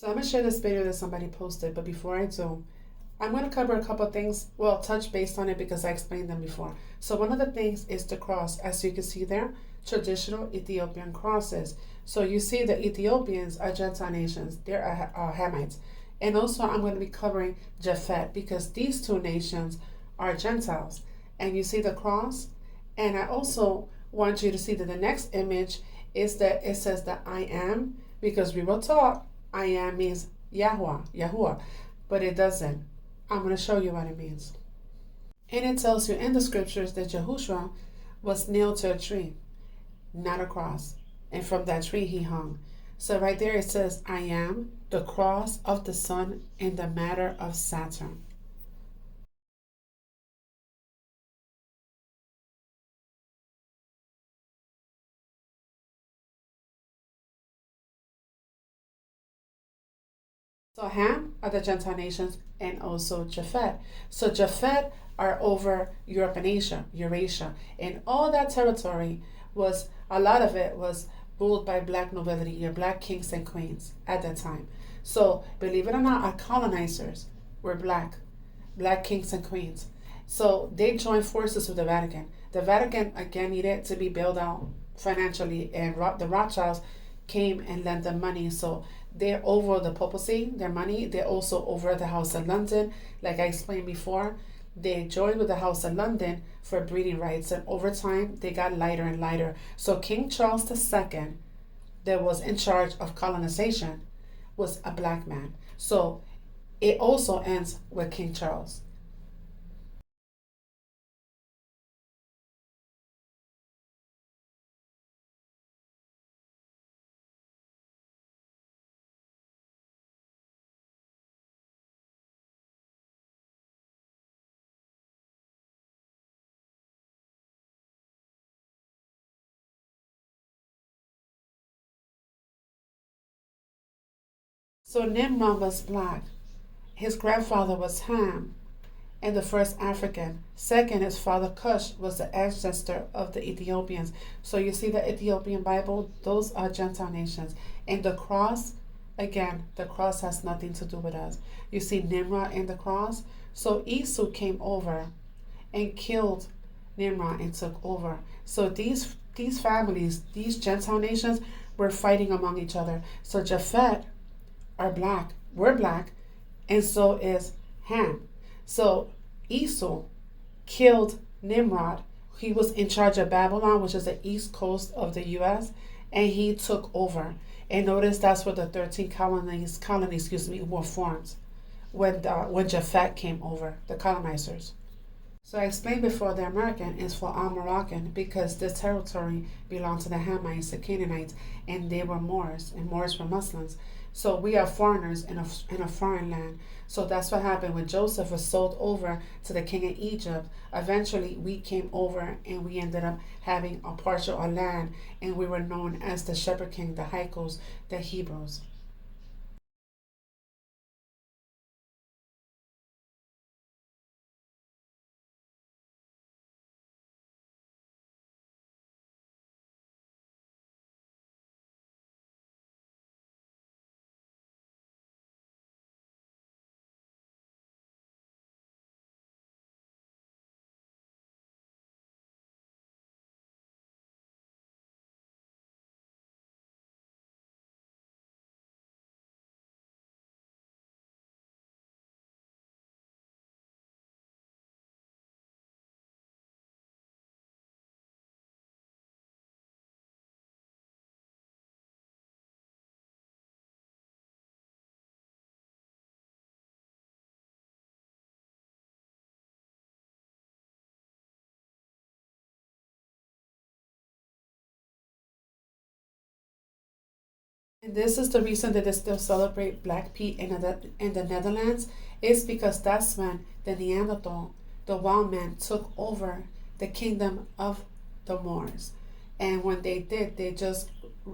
So I'm going to share this video that somebody posted, but before I do, I'm going to cover a couple of things, well, touch based on it because I explained them before. So one of the things is the cross, as you can see there, traditional Ethiopian crosses. So you see the Ethiopians are Gentile nations, they're Hamites. And also I'm going to be covering Japhet because these two nations are Gentiles. And you see the cross? And I also want you to see that the next image is that it says that I am, because we were taught I am means Yahuwah, but it doesn't. I'm going to show you what it means. And it tells you in the scriptures that Yahushua was nailed to a tree, not a cross. And from that tree he hung. So right there it says, I am the cross of the sun and the matter of Saturn. So Ham are the Gentile nations and also Japhet. So Japhet are over Europe and Asia, Eurasia. And all that territory was, a lot of it was ruled by black nobility, your black kings and queens at that time. So believe it or not, our colonizers were black kings and queens. So they joined forces with the Vatican. The Vatican again needed to be bailed out financially, and the Rothschilds came and lent them money. So they're over the papacy, their money. They're also over the House of London. Like I explained before, they joined with the House of London for breeding rights, and over time they got lighter and lighter. So King Charles II, that was in charge of colonization, was a black man. So it also ends with King Charles. So Nimrod was black. His grandfather was Ham, and the first African. Second, his father Cush was the ancestor of the Ethiopians. So you see the Ethiopian Bible, those are Gentile nations. And the cross, again, the cross has nothing to do with us. You see Nimrod in the cross. So Esau came over and killed Nimrod and took over. So these families, these Gentile nations, were fighting among each other. So Japhet are black, we're black, and so is Ham. So Esau killed Nimrod. He was in charge of Babylon, which is the east coast of the U.S., and he took over. And notice that's where the 13 colonies, were formed when Japhet came over, the colonizers. So I explained before the American is for all Moroccan because this territory belonged to the Hamites, the Canaanites, and they were Moors, and Moors were Muslims. So we are foreigners in a foreign land. So that's what happened when Joseph was sold over to the king of Egypt. Eventually, we came over and we ended up having a partial land, and we were known as the Shepherd King, the Hyksos, the Hebrews. And this is the reason that they still celebrate Black Pete in the Netherlands, is because that's when the Neanderthal, the wild man, took over the kingdom of the Moors. And when they did, they just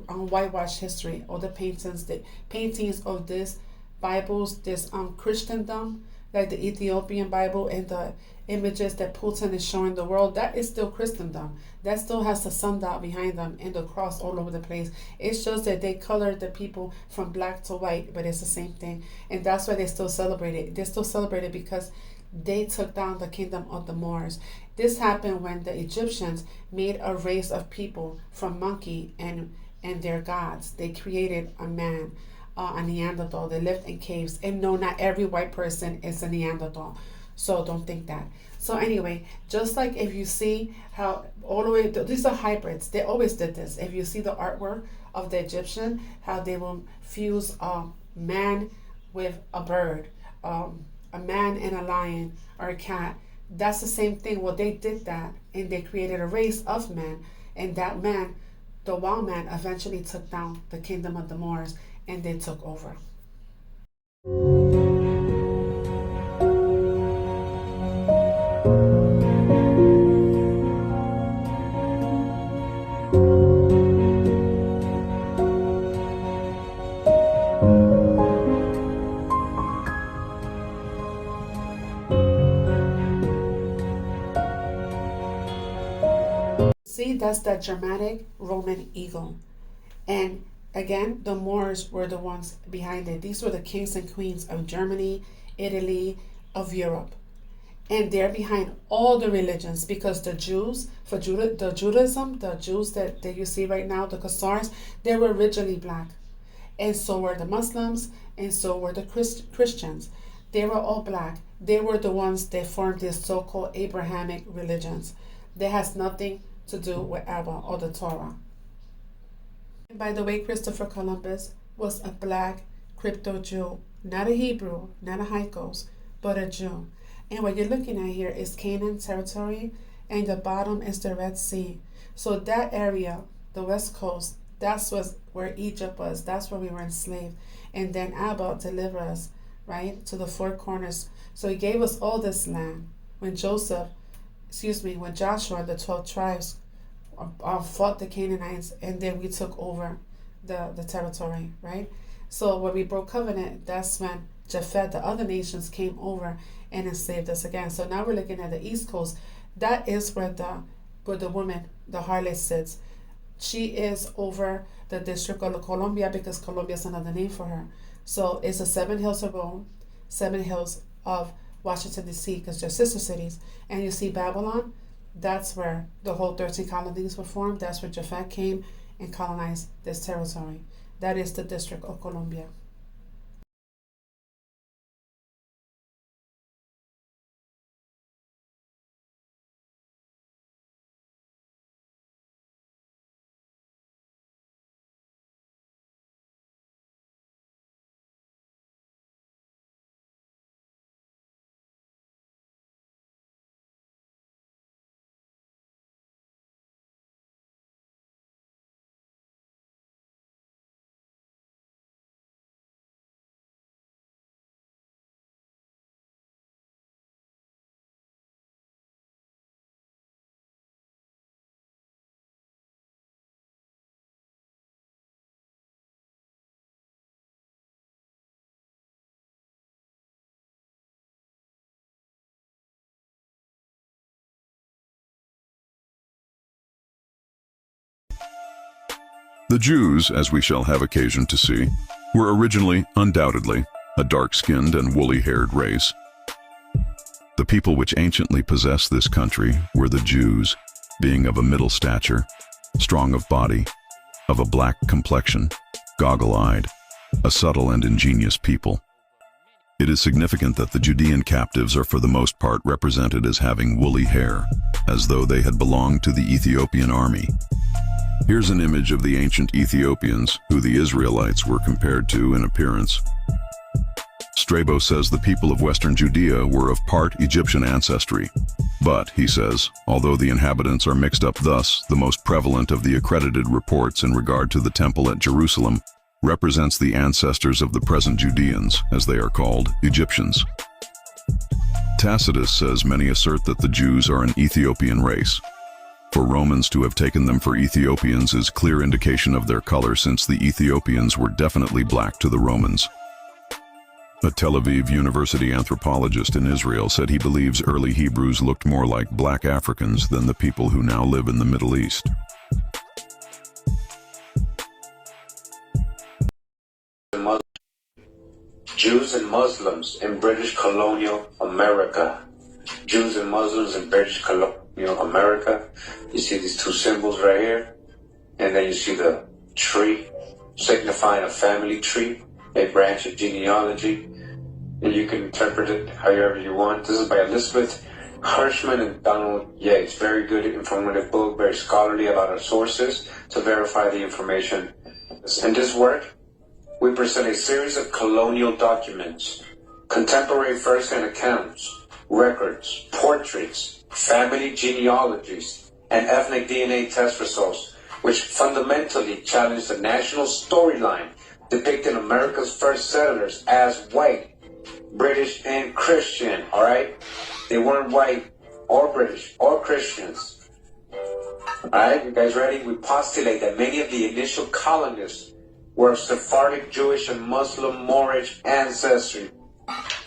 whitewashed history. All the paintings of this Bibles, this Christendom, like the Ethiopian Bible and the images that Putin is showing the world, that is still Christendom. That still has the sundial behind them and the cross all over the place. It shows that they colored the people from black to white, but it's the same thing. And that's why they still celebrate it. They still celebrate it because they took down the kingdom of the Moors. This happened when the Egyptians made a race of people from monkey and their gods. They created a man, a Neanderthal. They lived in caves. And no, not every white person is a Neanderthal. So don't think that. So anyway, just like if you see how all the way, these are hybrids. They always did this. If you see the artwork of the Egyptian, how they will fuse a man with a bird, a man and a lion or a cat. That's the same thing. Well, they did that and they created a race of men. And that man, the wild man, eventually took down the kingdom of the Moors and they took over. See, that's that dramatic Roman eagle. And again, the Moors were the ones behind it. These were the kings and queens of Germany, Italy, of Europe. And they're behind all the religions because the Jews, the Judaism, the Jews that you see right now, the Khazars, they were originally black. And so were the Muslims, and so were the Christians. They were all black. They were the ones that formed these so-called Abrahamic religions. That has nothing to do with Abba or the Torah. And by the way, Christopher Columbus was a black crypto-Jew, not a Hebrew, not a Hyksos, but a Jew. And what you're looking at here is Canaan territory, and the bottom is the Red Sea. So that area, the West Coast, that's where Egypt was. That's where we were enslaved. And then Abba delivered us, right, to the four corners. So he gave us all this land. When Joshua, the 12 tribes fought the Canaanites, and then we took over the territory, right? So when we broke covenant, that's when Japheth, the other nations, came over and enslaved us again. So now we're looking at the East Coast. That is where the woman, the harlot, sits. She is over the District of Columbia because Columbia is another name for her. So it's the 7 hills of Rome, 7 hills of Washington, D.C., because they're sister cities. And you see Babylon, that's where the whole 13 colonies were formed. That's where Japheth came and colonized this territory. That is the District of Columbia. The Jews, as we shall have occasion to see, were originally, undoubtedly, a dark-skinned and woolly-haired race. The people which anciently possessed this country were the Jews, being of a middle stature, strong of body, of a black complexion, goggle-eyed, a subtle and ingenious people. It is significant that the Judean captives are for the most part represented as having woolly hair, as though they had belonged to the Ethiopian army. Here's an image of the ancient Ethiopians, who the Israelites were compared to in appearance. Strabo says the people of Western Judea were of part Egyptian ancestry. But, he says, although the inhabitants are mixed up thus, the most prevalent of the accredited reports in regard to the temple at Jerusalem represents the ancestors of the present Judeans, as they are called, Egyptians. Tacitus says many assert that the Jews are an Ethiopian race. For Romans to have taken them for Ethiopians is clear indication of their color, since the Ethiopians were definitely black to the Romans. A Tel Aviv University anthropologist in Israel said he believes early Hebrews looked more like black Africans than the people who now live in the Middle East. Jews and Muslims in British colonial America. Jews and Muslims in British colonial America. You see these two symbols right here? And then you see the tree, signifying a family tree, a branch of genealogy. And you can interpret it however you want. This is by Elizabeth Hirschman and Donald Yates. Very good informative book, very scholarly, a lot of sources to verify the information. In this work, we present a series of colonial documents, contemporary first-hand accounts, records, portraits, family genealogies, and ethnic DNA test results, which fundamentally challenge the national storyline depicting America's first settlers as white, British, and Christian, all right? They weren't white or British or Christians. All right, you guys ready? We postulate that many of the initial colonists were of Sephardic, Jewish, and Muslim Moorish ancestry,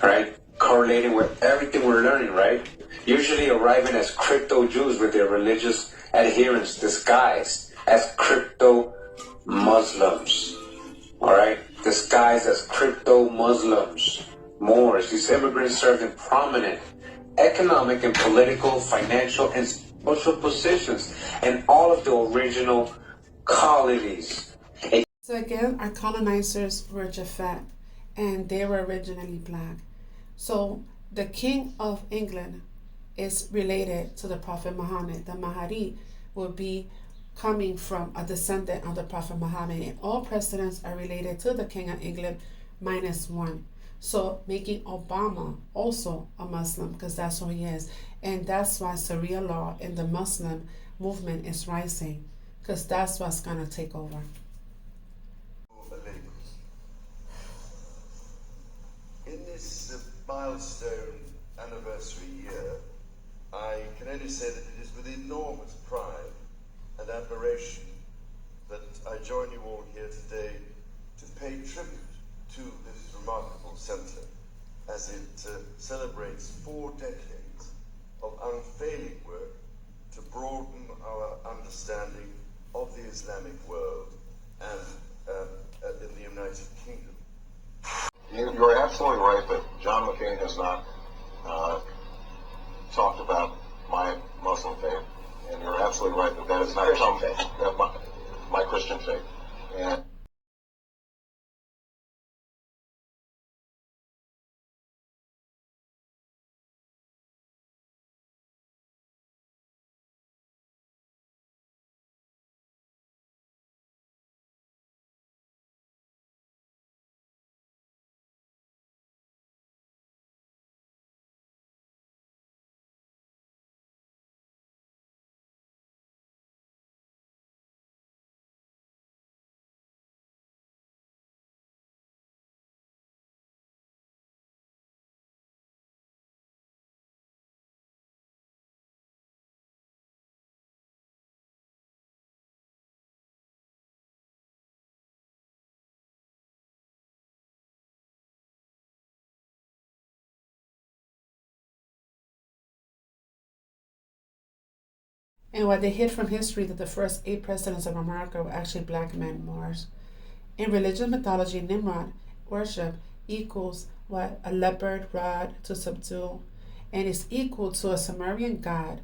right? Correlating with everything we're learning, right? Usually arriving as crypto-Jews with their religious adherents disguised as crypto-Muslims, all right? Disguised as crypto-Muslims, Moors. These immigrants served in prominent economic and political, financial, and social positions in all of the original colonies. So again, our colonizers were Japhet, and they were originally black. So the King of England is related to the Prophet Muhammad. The Mahdi will be coming from a descendant of the Prophet Muhammad, and all presidents are related to the King of England minus one. So making Obama also a Muslim, because that's who he is. And that's why Sharia law in the Muslim movement is rising, because that's what's going to take over. In this milestone anniversary year, I can only say that it is with enormous pride and admiration that I join you all here today to pay tribute to this remarkable centre as it celebrates 4 decades of unfailing work to broaden our understanding of the Islamic world and in the United Kingdom. You're absolutely right that John McCain has not talked about my Muslim faith, and you're absolutely right that that has not come my Christian faith. And And what they hid from history that the first 8 presidents of America were actually black men, Moors. In religious mythology, Nimrod worship equals what? A leopard rod to subdue, and is equal to a Sumerian god,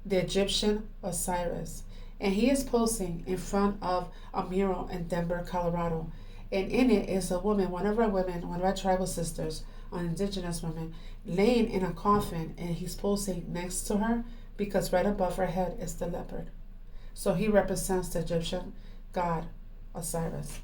the Egyptian Osiris. And he is posing in front of a mural in Denver, Colorado. And in it is a woman, one of our tribal sisters, an indigenous woman, laying in a coffin, and he's posing next to her because right above her head is the leopard. So he represents the Egyptian god Osiris.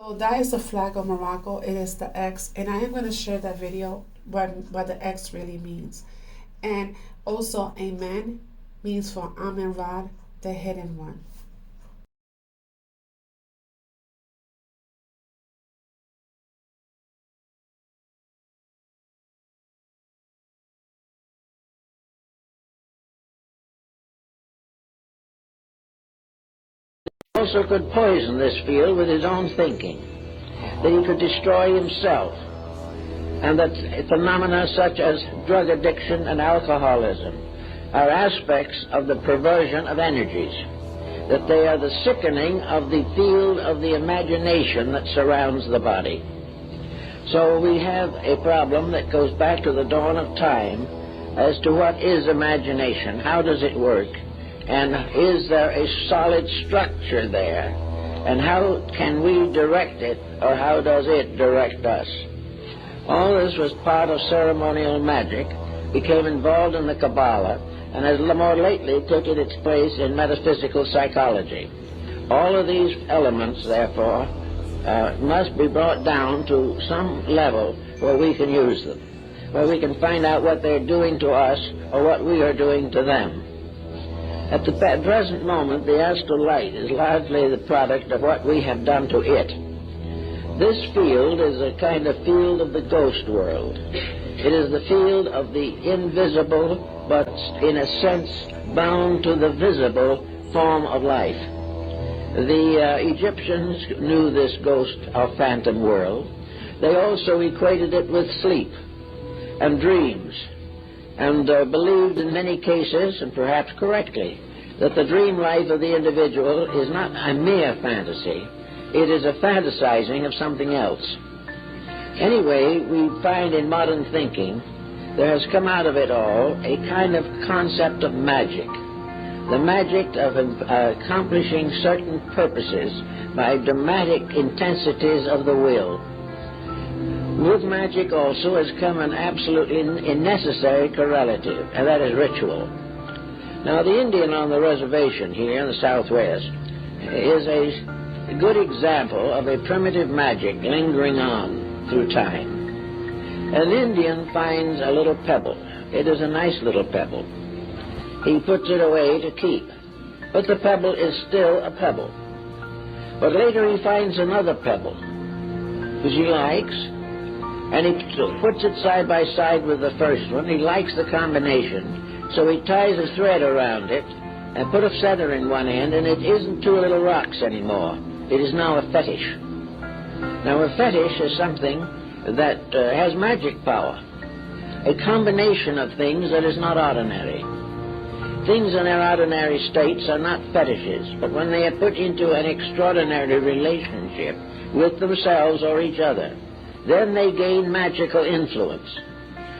So that is the flag of Morocco. It is the X, and I am going to share that video what the X really means. And also, Amen means for Amen Rad, the hidden one. also could poison this field with his own thinking, that he could destroy himself, and that phenomena such as drug addiction and alcoholism are aspects of the perversion of energies, that they are the sickening of the field of the imagination that surrounds the body. So we have a problem that goes back to the dawn of time as to what is imagination, how does it work, and is there a solid structure there, and how can we direct it, or how does it direct us? All this was part of ceremonial magic, became involved in the Kabbalah, and has more lately taken its place in metaphysical psychology. All of these elements, therefore, must be brought down to some level where we can use them, where we can find out what they're doing to us or what we are doing to them. At the present moment, the astral light is largely the product of what we have done to it. This field is a kind of field of the ghost world. It is the field of the invisible, but in a sense bound to the visible form of life. The Egyptians knew this ghost or phantom world. They also equated it with sleep and dreams, and believed in many cases, and perhaps correctly, that the dream life of the individual is not a mere fantasy. It is a fantasizing of something else. Anyway, we find in modern thinking there has come out of it all a kind of concept of magic. The magic of accomplishing certain purposes by dramatic intensities of the will. With magic also has come an absolutely necessary correlative, and that is ritual. Now, the Indian on the reservation here in the Southwest is a good example of a primitive magic lingering on through time. An Indian finds a little pebble. It is a nice little pebble. He puts it away to keep, but the pebble is still a pebble. But later he finds another pebble, which he likes, and he puts it side by side with the first one. He likes the combination, so he ties a thread around it and put a feather in one end, and it isn't two little rocks anymore. It is now a fetish. Now, a fetish is something that has magic power, a combination of things that is not ordinary. Things in their ordinary states are not fetishes, but when they are put into an extraordinary relationship with themselves or each other, then they gain magical influence.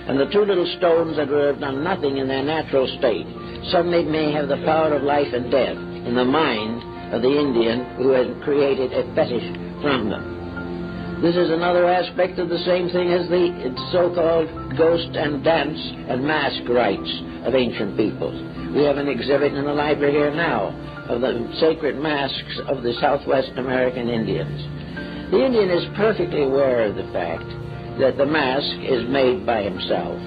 And the two little stones that would have done nothing in their natural state suddenly may have the power of life and death in the mind of the Indian who has created a fetish from them. This is another aspect of the same thing as the so-called ghost and dance and mask rites of ancient peoples. We have an exhibit in the library here now of the sacred masks of the Southwest American Indians. The Indian is perfectly aware of the fact that the mask is made by himself.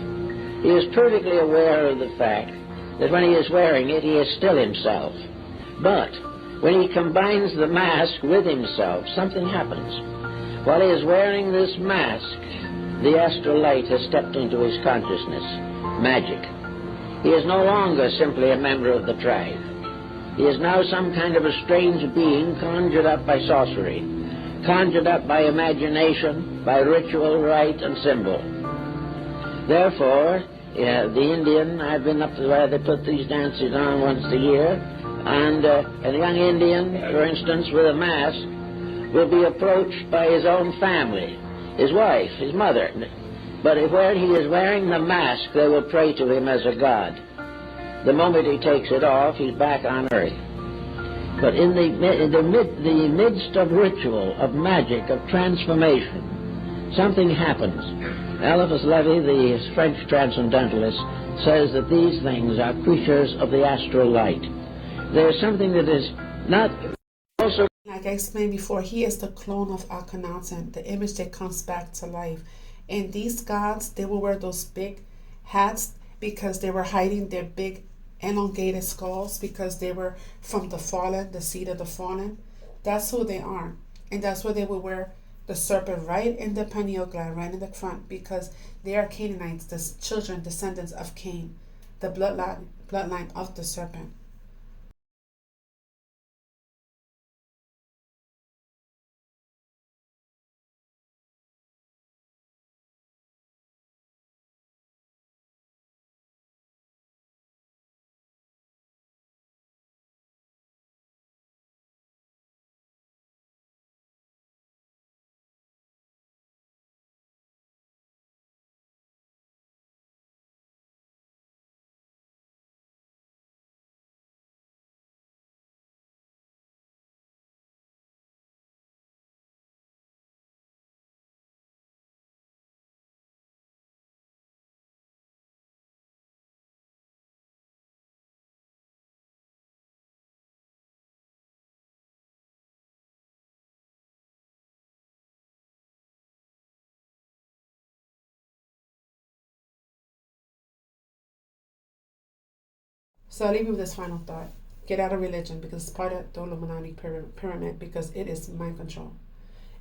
He is perfectly aware of the fact that when he is wearing it, he is still himself. But when he combines the mask with himself, something happens. While he is wearing this mask, the astral light has stepped into his consciousness. Magic. He is no longer simply a member of the tribe. He is now some kind of a strange being conjured up by sorcery, conjured up by imagination, by ritual, rite, and symbol. Therefore, the Indian, I've been up to where they put these dances on once a year, and a young Indian, for instance, with a mask, will be approached by his own family, his wife, his mother. But where he is wearing the mask, they will pray to him as a god. The moment he takes it off, he's back on earth. But in the midst of ritual, of magic, of transformation, something happens. Eliphas Levi, the French transcendentalist, says that these things are creatures of the astral light. There's something that is not also... Like I explained before, he is the clone of Akhenaten, the image that comes back to life. And these gods, they will wear those big hats because they were hiding their big elongated skulls because they were from the fallen, the seed of the fallen. That's who they are. And that's why they will wear the serpent right in the pineal gland, right in the front, because they are Canaanites, the children, descendants of Cain, the bloodline of the serpent. So I'll leave you with this final thought. Get out of religion because it's part of the Illuminati pyramid because it is mind control.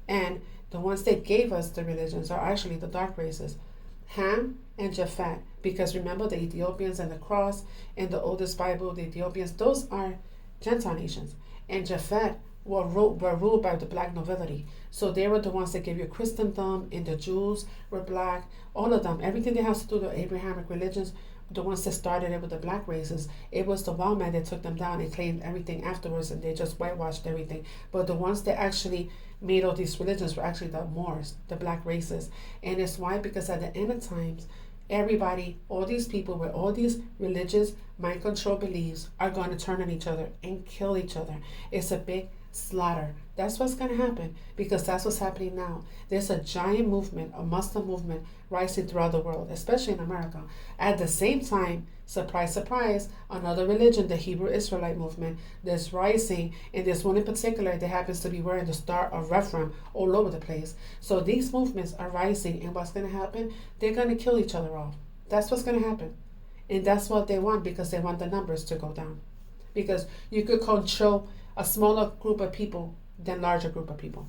And the ones that gave us the religions are actually the dark races, Ham and Japhet. Because remember the Ethiopians and the cross and the oldest Bible, the Ethiopians, those are Gentile nations. And Japhet were ruled by the black nobility. So they were the ones that gave you Christendom, and the Jews were black. All of them, everything that has to do with the Abrahamic religions, the ones that started it with the black races, it was the wild man that took them down and claimed everything afterwards, and they just whitewashed everything. But the ones that actually made all these religions were actually the Moors, the black races. And it's why, because at the end of times, everybody, all these people with all these religious mind control beliefs are going to turn on each other and kill each other. It's a big slaughter. That's what's going to happen because that's what's happening now. There's a giant movement, a Muslim movement rising throughout the world, especially in America. At the same time, surprise, surprise, another religion, the Hebrew Israelite movement, that's rising, and there's one in particular that happens to be wearing the Star of Rephaim all over the place. So these movements are rising, and what's going to happen? They're going to kill each other off. That's what's going to happen. And that's what they want because they want the numbers to go down. Because you could control a smaller group of people than larger group of people.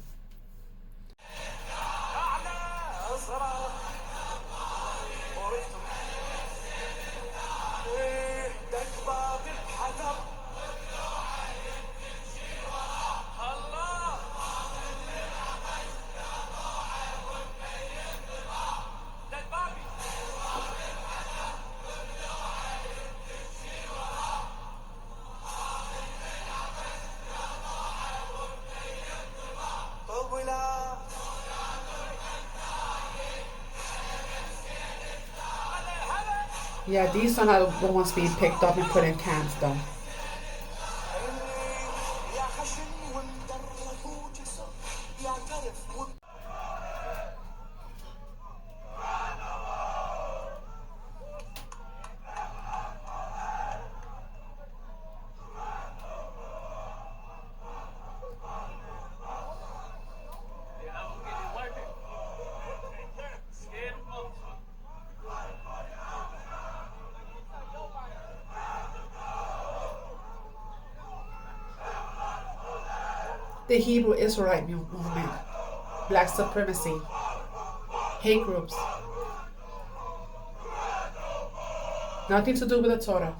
Yeah, these are not the ones being picked up and put in camps, though. The Hebrew Israelite movement, black supremacy, hate groups. Nothing to do with the Torah.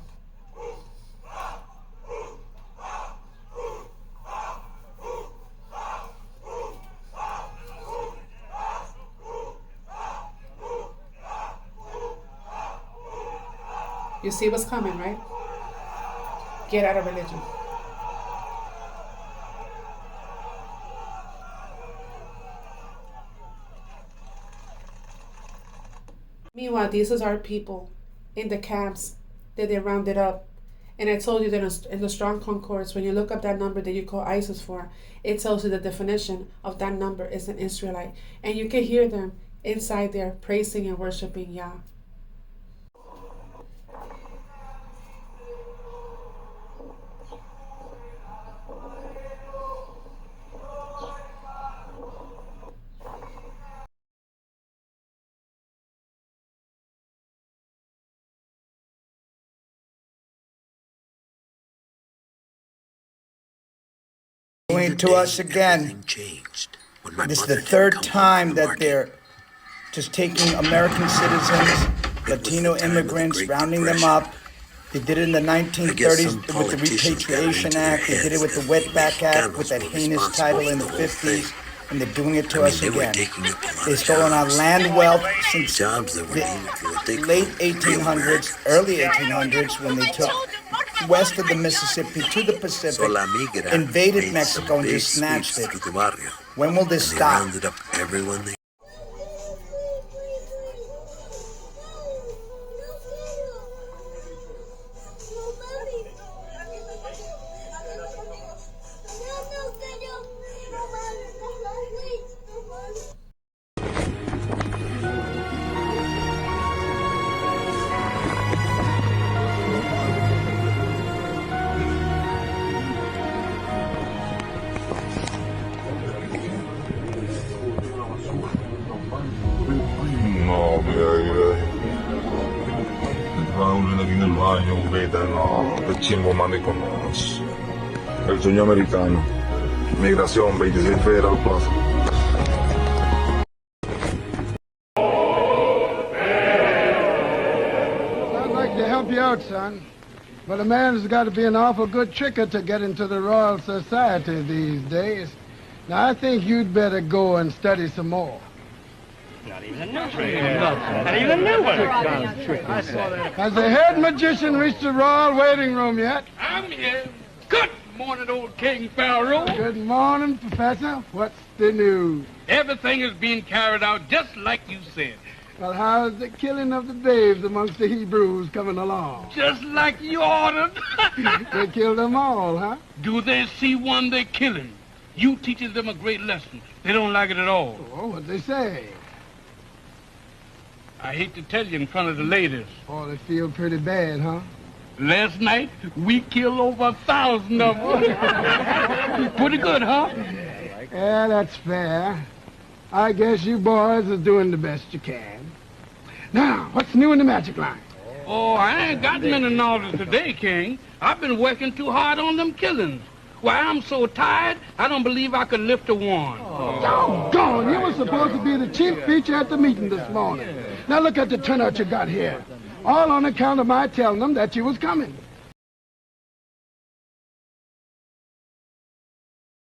You see what's coming, right? Get out of religion. Meanwhile, these are our people in the camps that they rounded up. And I told you that in the Strong Concords, when you look up that number that you call ISIS for, it tells you the definition of that number is an Israelite. And you can hear them inside there praising and worshiping Yah. Doing it to us again. This is the third time that they're just taking American citizens, Latino immigrants, rounding them up. They did it in the 1930s with the Repatriation Act. They did it with the Wetback Act with that heinous title in the 50s. And they're doing it to us again. They've stolen our land wealth since the late 1800s, early 1800s, when they took west of the Mississippi to the Pacific, invaded Mexico and just snatched it. When will this stop? chimbo mami con nos. El sueño americano. Migración 26 Federal Plaza. I'd like to help you out, son. But a man's got to be an awful good tricker to get into the Royal Society these days. Now, I think you'd better go and study some more. Not even a new trick. Not even a new one. I saw that. Has the head magician reached the royal waiting room yet? I'm here. Good morning, old King Pharaoh. Good morning, Professor. What's the news? Everything is being carried out just like you said. Well, how's the killing of the babes amongst the Hebrews coming along? Just like you ordered. They killed them all, huh? Do they see one they're killing? You teaching them a great lesson. They don't like it at all. Oh, what'd they say? I hate to tell you in front of the ladies. Oh, they feel pretty bad, huh? Last night, we killed over 1,000 of them. Pretty good, huh? Yeah, that's fair. I guess you boys are doing the best you can. Now, what's new in the magic line? Oh, I ain't got many knowledge today, King. I've been working too hard on them killings. Why, I'm so tired, I don't believe I could lift a wand. Doggone, you were supposed to be the chief feature at the meeting this morning. Now look at the turnout you got here. All on account of my telling them that you was coming.